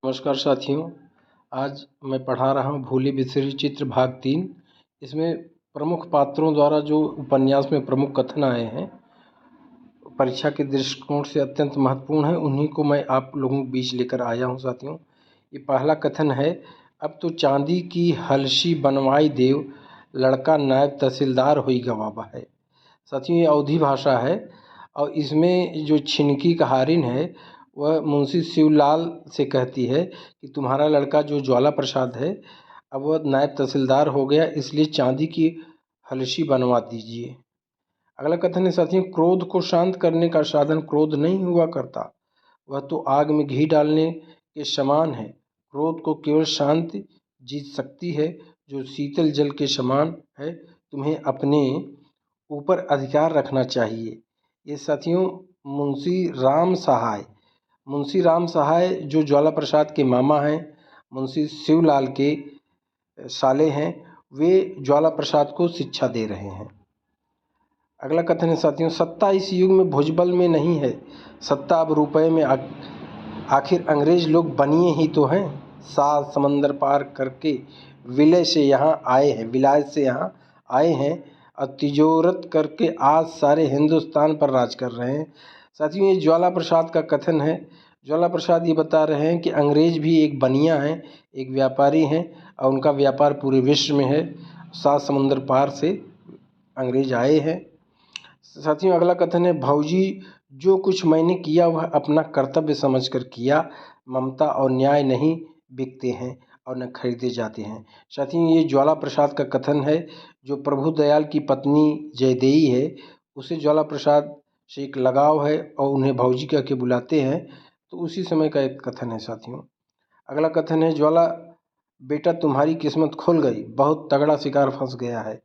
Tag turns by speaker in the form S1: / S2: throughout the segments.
S1: नमस्कार साथियों। आज मैं पढ़ा रहा हूँ भूली बिसरी चित्र भाग 3। इसमें प्रमुख पात्रों द्वारा जो उपन्यास में प्रमुख कथन आए हैं, परीक्षा के दृष्टिकोण से अत्यंत महत्वपूर्ण है, उन्हीं को मैं आप लोगों के बीच लेकर आया हूँ साथियों। ये पहला कथन है, अब तो चांदी की हलशी बनवाई देव, लड़का नायब तहसीलदार हुई गवाबा है। साथियों, ये अवधी भाषा है और इसमें जो छिनकी कहारिन है वह मुंशी शिवलाल से कहती है कि तुम्हारा लड़का जो ज्वाला प्रसाद है अब वह नायब तहसीलदार हो गया, इसलिए चांदी की हलशी बनवा दीजिए। अगला कथन है साथियों, क्रोध को शांत करने का साधन क्रोध नहीं हुआ करता, वह तो आग में घी डालने के समान है। क्रोध को केवल शांति जीत सकती है जो शीतल जल के समान है। तुम्हें अपने ऊपर अधिकार रखना चाहिए। ये साथियों मुंशी राम सहाय जो ज्वाला प्रसाद के मामा हैं, मुंशी शिवलाल के साले हैं, वे ज्वाला प्रसाद को शिक्षा दे रहे हैं। अगला कथन है साथियों, सत्ता इस युग में भुजबल में नहीं है, सत्ता अब रुपए में। आखिर अंग्रेज लोग बनिए ही तो हैं। सात समंदर पार करके विलय से यहाँ आए हैं, विलायत से यहाँ आए हैं और तिजोरत करके आज सारे हिंदुस्तान पर राज कर रहे हैं। साथियों, ये ज्वाला प्रसाद का कथन है। ज्वाला प्रसाद ये बता रहे हैं कि अंग्रेज भी एक बनिया हैं, एक व्यापारी हैं और उनका व्यापार पूरे विश्व में है। सात समंदर पार से अंग्रेज आए हैं। साथियों, अगला कथन है, भौजी जो कुछ मैंने किया वह अपना कर्तव्य समझकर किया। ममता और न्याय नहीं बिकते हैं और न खरीदे जाते हैं। साथियों, ये ज्वाला प्रसाद का कथन है। जो प्रभु दयाल की पत्नी जयदेई है, उसे ज्वाला प्रसाद से एक लगाव है और उन्हें भौजी कह के बुलाते हैं, तो उसी समय का एक कथन है साथियों। अगला कथन है, ज्वाला बेटा तुम्हारी किस्मत खुल गई, बहुत तगड़ा शिकार फंस गया है।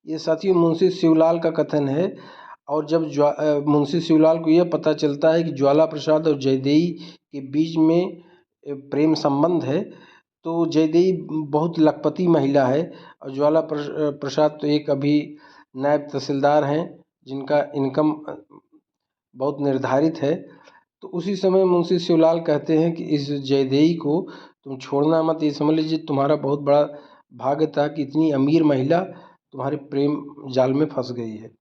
S1: ये साथियों मुंशी शिवलाल का कथन है। और जब मुंशी शिवलाल को यह पता चलता है कि ज्वाला प्रसाद और जयदेई के बीच में प्रेम संबंध है, तो जयदेई बहुत लखपति महिला है और ज्वाला प्रसाद तो एक अभी नायब तहसीलदार हैं जिनका इनकम बहुत निर्धारित है। तो उसी समय मुंशी शिवलाल कहते हैं कि इस जयदेई को तुम छोड़ना मत, ये समझ लीजिए तुम्हारा बहुत बड़ा भाग्य था कि इतनी अमीर महिला तुम्हारे प्रेम जाल में फंस गई है।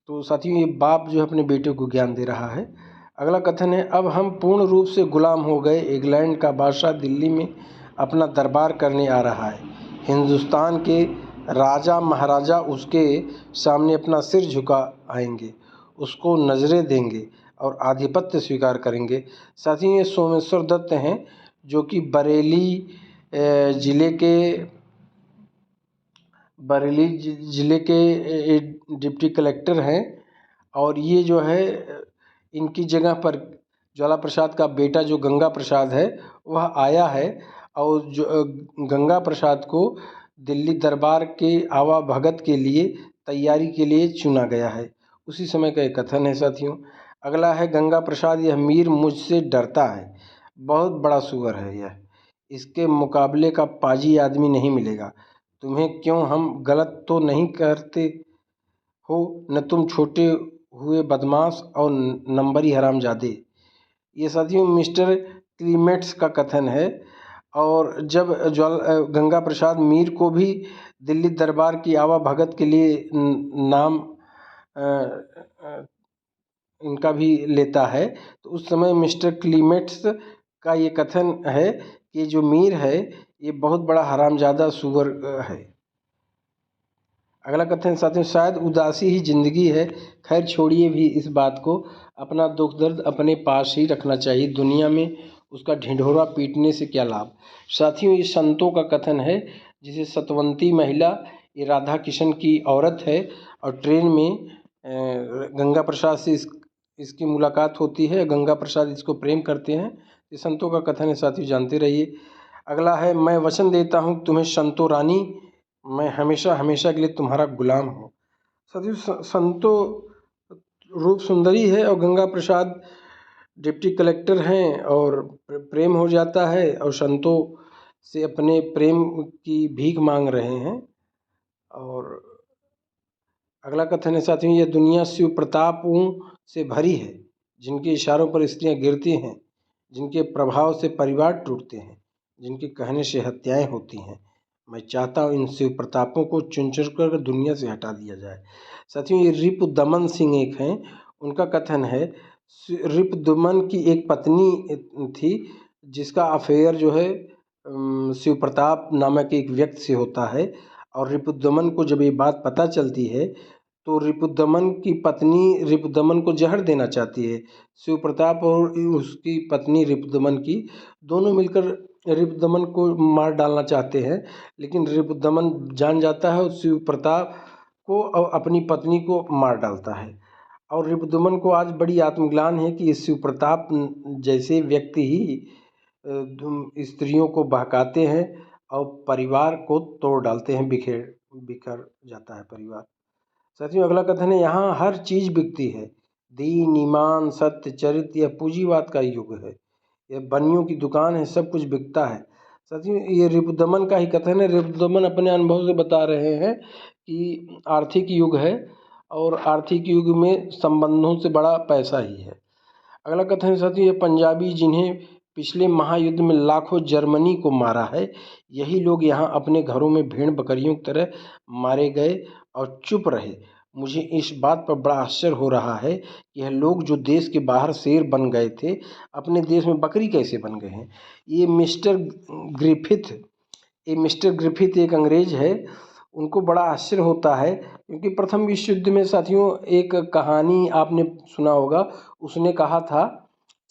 S1: तो साथियों, ये बाप जो है अपने बेटे को ज्ञान दे रहा है। अगला कथन है, अब हम पूर्ण रूप से गुलाम हो गए। इंग्लैंड का बादशाह दिल्ली में अपना दरबार करने आ रहा है। हिंदुस्तान के राजा महाराजा उसके सामने अपना सिर झुका आएंगे, उसको नजरें देंगे और आधिपत्य स्वीकार करेंगे। साथियों, ये सोमेश्वर दत्त हैं जो कि बरेली ज़िले के डिप्टी कलेक्टर हैं। और ये जो है इनकी जगह पर ज्वाला प्रसाद का बेटा जो गंगा प्रसाद है वह आया है और जो गंगा प्रसाद को दिल्ली दरबार के आवा भगत के लिए तैयारी के लिए चुना गया है। उसी समय का एक कथन है साथियों। अगला है, गंगा प्रसाद यह मीर मुझसे डरता है, बहुत बड़ा सुअर है यह, इसके मुकाबले का पाजी आदमी नहीं मिलेगा। तुम्हें क्यों, हम गलत तो नहीं करते हो न, तुम छोटे हुए बदमाश और नंबरी हरामजादे। ये साथियों मिस्टर क्लीमेट्स का कथन है। और जब गंगा प्रसाद मीर को भी दिल्ली दरबार की आवा भगत के लिए नाम इनका भी लेता है, तो उस समय मिस्टर क्लीमेट्स का ये कथन है कि जो मीर है ये बहुत बड़ा हरामजादा सुअर है। अगला कथन साथियों, शायद उदासी ही जिंदगी है। खैर छोड़िए भी इस बात को, अपना दुख दर्द अपने पास ही रखना चाहिए, दुनिया में उसका ढिंढोरा पीटने से क्या लाभ। साथियों, ये संतों का कथन है, जिसे सतवंती महिला, ये राधा किशन की औरत है और ट्रेन में गंगा प्रसाद से इसकी मुलाकात होती है। गंगा प्रसाद इसको प्रेम करते हैं। ये संतों का कथन है साथियों, जानते रहिए। अगला है, मैं वचन देता हूँ तुम्हें संतो रानी, मैं हमेशा हमेशा के लिए तुम्हारा गुलाम हूँ। साथियों, संतो रूप सुंदरी है और गंगा प्रसाद डिप्टी कलेक्टर हैं और प्रेम हो जाता है और संतों से अपने प्रेम की भीख मांग रहे हैं। और अगला कथन है साथियों, यह दुनिया शिव प्रतापों से भरी है, जिनके इशारों पर स्त्रियां गिरती हैं, जिनके प्रभाव से परिवार टूटते हैं, जिनके कहने से हत्याएं होती हैं। मैं चाहता हूँ इन शिव प्रतापों को चुन चुन कर दुनिया से हटा दिया जाए। साथियों, ये रिपुदमन सिंह एक हैं, उनका कथन है रिपुदमन की एक पत्नी थी जिसका अफेयर जो है शिव प्रताप नामक एक व्यक्ति से होता है। और रिपुदमन को जब ये बात पता चलती है तो रिपुदमन की पत्नी रिपुदमन को जहर देना चाहती है। शिव प्रताप और उसकी पत्नी रिपुदमन की दोनों मिलकर रिपुदमन को मार डालना चाहते हैं, लेकिन रिपुदमन जान जाता है और शिव प्रताप को और अपनी पत्नी को मार डालता है। और रिपुदमन को आज बड़ी आत्मग्लानि है कि शिव प्रताप जैसे व्यक्ति ही स्त्रियों को बहकाते हैं और परिवार को तोड़ डालते हैं, बिखर जाता है परिवार। साथियों, अगला कथन है यहाँ हर चीज बिकती है, दीन ईमान सत्य चरित्र, यह पूंजीवाद का युग है, यह बनियों की दुकान है, सब कुछ बिकता है। साथियों, ये रिपुदमन का ही कथन है। रिपुदमन अपने अनुभव से बता रहे हैं कि आर्थिक युग है और आर्थिक युग में संबंधों से बड़ा पैसा ही है। अगला कथन है साथियों, ये पंजाबी जिन्हें पिछले महायुद्ध में लाखों जर्मनी को मारा है, यही लोग यहाँ अपने घरों में भेड़ बकरियों की तरह मारे गए और चुप रहे। मुझे इस बात पर बड़ा आश्चर्य हो रहा है कि यह लोग जो देश के बाहर शेर बन गए थे, अपने देश में बकरी कैसे बन गए हैं। ये मिस्टर ग्रिफिथ एक अंग्रेज है, उनको बड़ा आश्चर्य होता है क्योंकि प्रथम विश्व युद्ध में साथियों एक कहानी आपने सुना होगा, उसने कहा था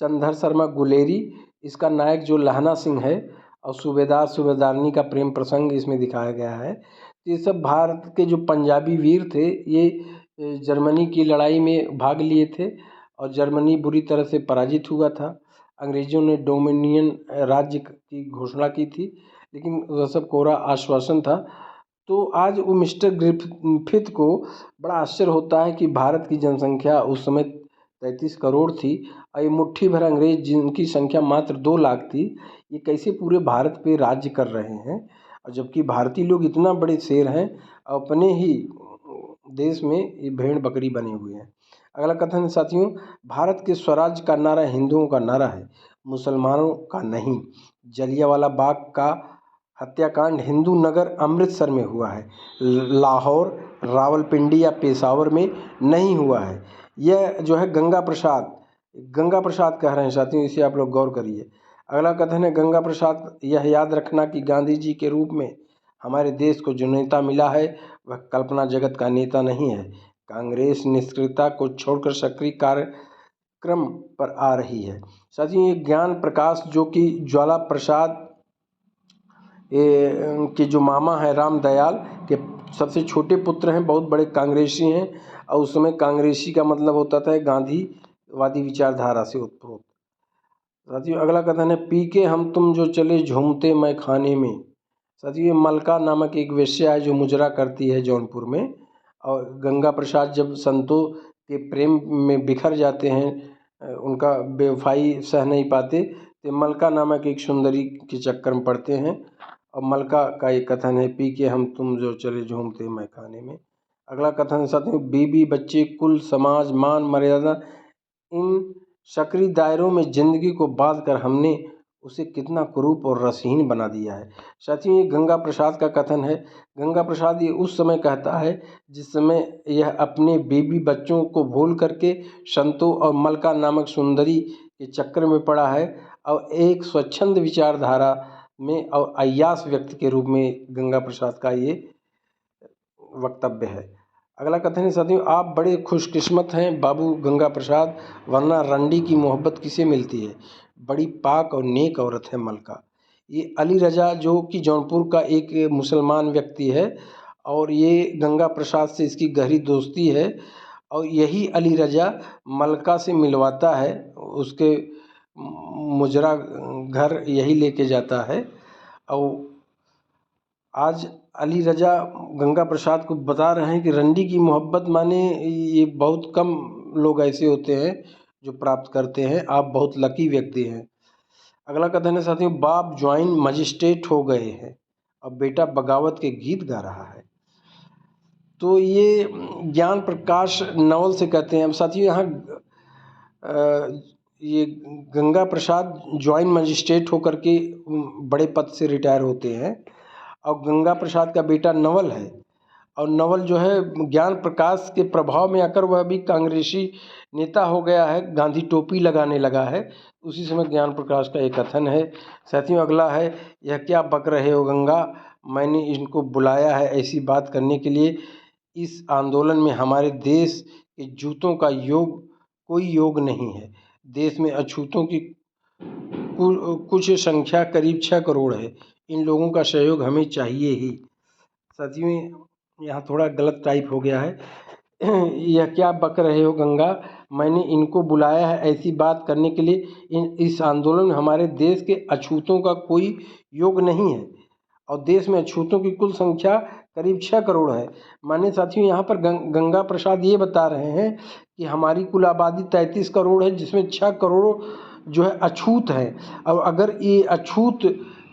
S1: चंद्र शर्मा गुलेरी, इसका नायक जो लहना सिंह है और सूबेदारनी का प्रेम प्रसंग इसमें दिखाया गया है। ये सब भारत के जो पंजाबी वीर थे, ये जर्मनी की लड़ाई में भाग लिए थे और जर्मनी बुरी तरह से पराजित हुआ था। अंग्रेज़ों ने डोमिनियन राज्य की घोषणा की थी, लेकिन वह सब कोरा आश्वासन था। तो आज वो मिस्टर ग्रिफिथ को बड़ा आश्चर्य होता है कि भारत की जनसंख्या उस समय 33 करोड़ थी और ये मुट्ठी भर अंग्रेज जिनकी संख्या मात्र 2 लाख थी, ये कैसे पूरे भारत पे राज्य कर रहे हैं। और जबकि भारतीय लोग इतना बड़े शेर हैं, अपने ही देश में ये भेड़ बकरी बने हुए हैं। अगला कथन है साथियों, भारत के स्वराज का नारा हिंदुओं का नारा है, मुसलमानों का नहीं। जलियांवाला बाग का हत्याकांड हिंदू नगर अमृतसर में हुआ है, लाहौर, रावलपिंडी या पेशावर में नहीं हुआ है। यह जो है गंगा प्रसाद कह रहे हैं साथियों, इसे आप लोग गौर करिए। अगला कथन है गंगा प्रसाद, यह याद रखना कि गांधी जी के रूप में हमारे देश को जो नेता मिला है वह कल्पना जगत का नेता नहीं है। कांग्रेस निष्क्रियता को छोड़कर सक्रिय कार्यक्रम पर आ रही है। साथियों, ये ज्ञान प्रकाश जो कि ज्वाला प्रसाद के जो मामा हैं राम दयाल के सबसे छोटे पुत्र हैं, बहुत बड़े कांग्रेसी हैं। और उस समय कांग्रेसी का मतलब होता था गांधीवादी विचारधारा से उत्पन्न। साथियों, अगला कथन है पी के हम तुम जो चले झूमते मैं खाने में। साथियों, ये मलका नामक एक वेश्या है जो मुजरा करती है जौनपुर में। और गंगा प्रसाद जब संतों के प्रेम में बिखर जाते हैं, उनका बेवफाई सह नहीं पाते, तो मलका नामक एक सुंदरी के चक्कर में पड़ते हैं। और मलका का एक कथन है पी के हम तुम जो चले झूमते मैं खाने में। अगला कथन साथियों, बीबी बच्चे कुल समाज मान मर्यादा इन सक्रिय दायरों में जिंदगी को बांध कर हमने उसे कितना कुरूप और रसहीन बना दिया है। साथियों, ये गंगा प्रसाद का कथन है। गंगा प्रसाद ये उस समय कहता है जिस समय यह अपने बीबी बच्चों को भूल करके संतों और मलका नामक सुंदरी के चक्कर में पड़ा है और एक स्वच्छंद विचारधारा में और अय्यास व्यक्ति के रूप में गंगा प्रसाद का ये वक्तव्य है। अगला कथन है साथियों, आप बड़े खुशकिस्मत हैं बाबू गंगा प्रसाद, वरना रंडी की मोहब्बत किसे मिलती है। बड़ी पाक और नेक औरत है मलका। ये अली रजा जो कि जौनपुर का एक मुसलमान व्यक्ति है और ये गंगा प्रसाद से इसकी गहरी दोस्ती है और यही अली रजा मलका से मिलवाता है, उसके मुजरा घर यही लेके जाता है। और आज अली रजा गंगा प्रसाद को बता रहे हैं कि रंडी की मोहब्बत माने ये बहुत कम लोग ऐसे होते हैं जो प्राप्त करते हैं, आप बहुत लकी व्यक्ति हैं। अगला कथन है साथियों, बाप ज्वाइन मजिस्ट्रेट हो गए हैं और बेटा बगावत के गीत गा रहा है। तो ये ज्ञान प्रकाश नवल से कहते हैं। अब साथियों, यहाँ ये गंगा प्रसाद जॉइंट मजिस्ट्रेट होकर के बड़े पद से रिटायर होते हैं। और गंगा प्रसाद का बेटा नवल है, और नवल जो है ज्ञान प्रकाश के प्रभाव में आकर वह भी कांग्रेसी नेता हो गया है, गांधी टोपी लगाने लगा है। उसी समय ज्ञान प्रकाश का एक कथन है। साथियों, अगला है, यह क्या बक रहे हो गंगा, मैंने इनको बुलाया है ऐसी बात करने के लिए। इस आंदोलन में हमारे देश के जूतों का कोई योग नहीं है। देश में अछूतों की कुछ संख्या करीब 6 करोड़ है। इन लोगों का सहयोग हमें चाहिए ही। साथियों, यहाँ थोड़ा गलत टाइप हो गया है। यह क्या बक रहे हो गंगा, मैंने इनको बुलाया है ऐसी बात करने के लिए। इस आंदोलन में हमारे देश के अछूतों का कोई योग नहीं है, और देश में अछूतों की कुल संख्या करीब 6 करोड़ है। माने साथियों, यहाँ पर गंगा प्रसाद ये बता रहे हैं कि हमारी कुल आबादी 33 करोड़ है, जिसमें 6 करोड़ जो है अछूत है। और अगर ये अछूत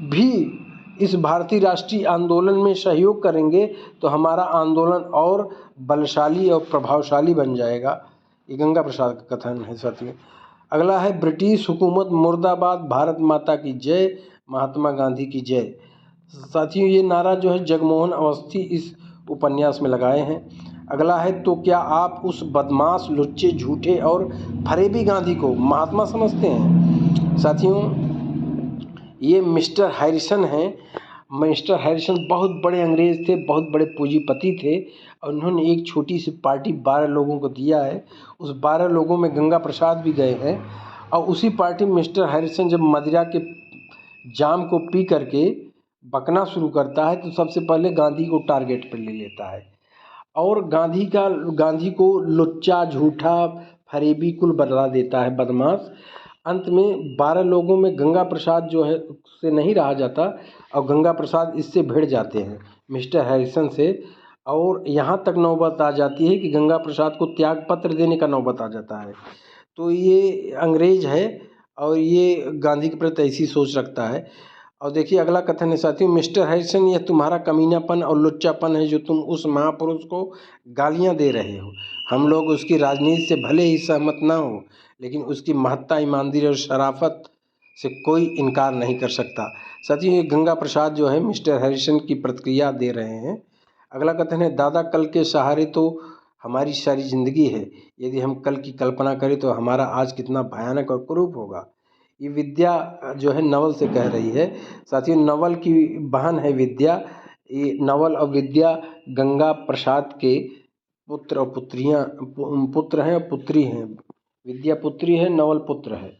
S1: भी इस भारतीय राष्ट्रीय आंदोलन में सहयोग करेंगे तो हमारा आंदोलन और बलशाली और प्रभावशाली बन जाएगा। ये गंगा प्रसाद का कथन है साथियों। अगला है, ब्रिटिश हुकूमत मुर्दाबाद, भारत माता की जय, महात्मा गांधी की जय। साथियों, ये नारा जो है जगमोहन अवस्थी इस उपन्यास में लगाए हैं। अगला है, तो क्या आप उस बदमाश, लुच्चे, झूठे और फरेबी गांधी को महात्मा समझते हैं? साथियों, ये मिस्टर हैरिसन हैं। मिस्टर हैरिसन बहुत बड़े अंग्रेज़ थे, बहुत बड़े पूंजीपति थे, और उन्होंने एक छोटी सी पार्टी 12 लोगों को दिया है। उस 12 लोगों में गंगा प्रसाद भी गए हैं। और उसी पार्टी में मिस्टर हैरिसन जब मदिरा के जाम को पी करके बकना शुरू करता है तो सबसे पहले गांधी को टारगेट पर ले लेता है, और गांधी को लुच्चा, झूठा, फरेबी कुल बदला देता है, बदमाश। अंत में 12 लोगों में गंगा प्रसाद जो है उससे नहीं रहा जाता, और गंगा प्रसाद इससे भिड़ जाते हैं, मिस्टर हैरिसन से। और यहाँ तक नौबत आ जाती है कि गंगा प्रसाद को त्याग पत्र देने का नौबत आ जाता है। तो ये अंग्रेज है, और ये गांधी के प्रति ऐसी सोच रखता है। और देखिए अगला कथन है साथियों, मिस्टर हैरिसन, यह तुम्हारा कमीनापन और लुच्चापन है जो तुम उस महापुरुष को गालियां दे रहे हो। हम लोग उसकी राजनीति से भले ही सहमत ना हो, लेकिन उसकी महत्ता, ईमानदारी और शराफत से कोई इनकार नहीं कर सकता। साथियों, ये गंगा प्रसाद जो है मिस्टर हैरिसन की प्रतिक्रिया दे रहे हैं। अगला कथन है, दादा कल के सहारे तो हमारी सारी जिंदगी है, यदि हम कल की कल्पना करें तो हमारा आज कितना भयानक और कुरूप होगा। ये विद्या जो है नवल से कह रही है। साथियों, नवल की बहन है विद्या। ये नवल और विद्या गंगा प्रसाद के पुत्र और पुत्र हैं और पुत्री हैं। विद्या पुत्री है, नवल पुत्र है।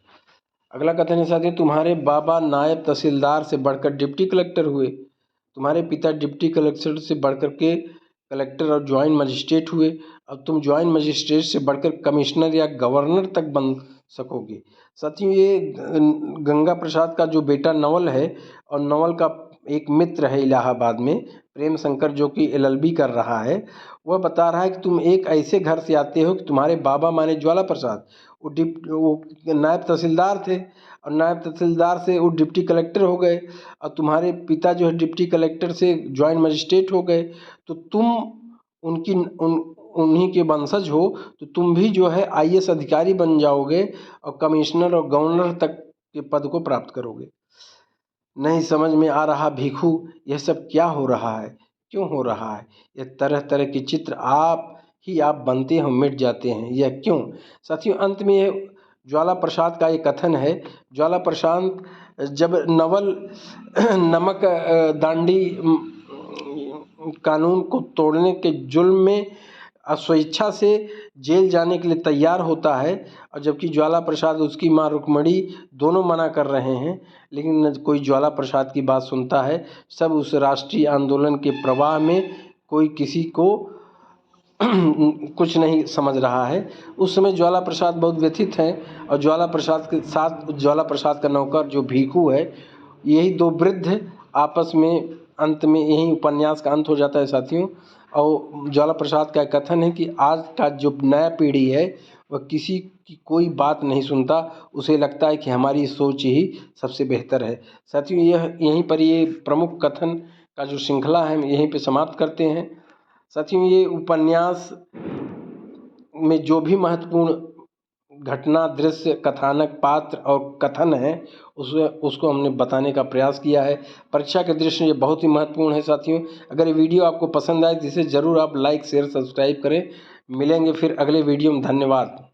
S1: अगला कथन है साथियों, तुम्हारे बाबा नायब तहसीलदार से बढ़कर डिप्टी कलेक्टर हुए। तुम्हारे पिता डिप्टी कलेक्टर से बढ़कर के कलेक्टर और ज्वाइंट मजिस्ट्रेट हुए। अब तुम ज्वाइंट मजिस्ट्रेट से बढ़कर कमिश्नर या गवर्नर तक बन सकोगे। साथियों, ये गंगा प्रसाद का जो बेटा नवल है, और नवल का एक मित्र है इलाहाबाद में, प्रेम शंकर, जो कि LLB कर रहा है, वह बता रहा है कि तुम एक ऐसे घर से आते हो कि तुम्हारे बाबा माने ज्वाला प्रसाद वो नायब तहसीलदार थे, और नायब तहसीलदार से वो डिप्टी कलेक्टर हो गए, और तुम्हारे पिता जो है डिप्टी कलेक्टर से ज्वाइंट मजिस्ट्रेट हो गए। तो तुम उन्हीं के वंशज हो, तो तुम भी जो है IAS अधिकारी बन जाओगे, और कमिश्नर और गवर्नर तक के पद को प्राप्त करोगे। नहीं समझ में आ रहा भीखू, यह सब क्या हो रहा है, क्यों हो रहा है? यह तरह तरह के चित्र आप बनते हो, मिट जाते हैं, यह क्यों? साथियों, अंत में यह ज्वाला प्रसाद का एक कथन है। ज्वाला प्रसाद जब नवल नमक दांडी कानून को तोड़ने के जुल्म में स्वेच्छा से जेल जाने के लिए तैयार होता है, और जबकि ज्वाला प्रसाद, उसकी मां रुक्मणी दोनों मना कर रहे हैं, लेकिन न कोई ज्वाला प्रसाद की बात सुनता है। सब उस राष्ट्रीय आंदोलन के प्रवाह में कोई किसी को कुछ नहीं समझ रहा है। उस समय ज्वाला प्रसाद बहुत व्यथित हैं, और ज्वाला प्रसाद के साथ ज्वाला प्रसाद का नौकर जो भीखू है, यही 2 वृद्ध आपस में, अंत में यही उपन्यास का अंत हो जाता है साथियों। और ज्वाला प्रसाद का कथन है कि आज का जो नया पीढ़ी है वह किसी की कोई बात नहीं सुनता, उसे लगता है कि हमारी सोच ही सबसे बेहतर है। साथियों, यहीं पर ये प्रमुख कथन का जो श्रृंखला है यहीं पे समाप्त करते हैं। साथियों, ये उपन्यास में जो भी महत्वपूर्ण घटना, दृश्य, कथानक, पात्र और कथन है उसको हमने बताने का प्रयास किया है। परीक्षा के दृष्टि से ये बहुत ही महत्वपूर्ण है साथियों। अगर ये वीडियो आपको पसंद आए तो इसे ज़रूर आप लाइक, शेयर, सब्सक्राइब करें। मिलेंगे फिर अगले वीडियो में। धन्यवाद।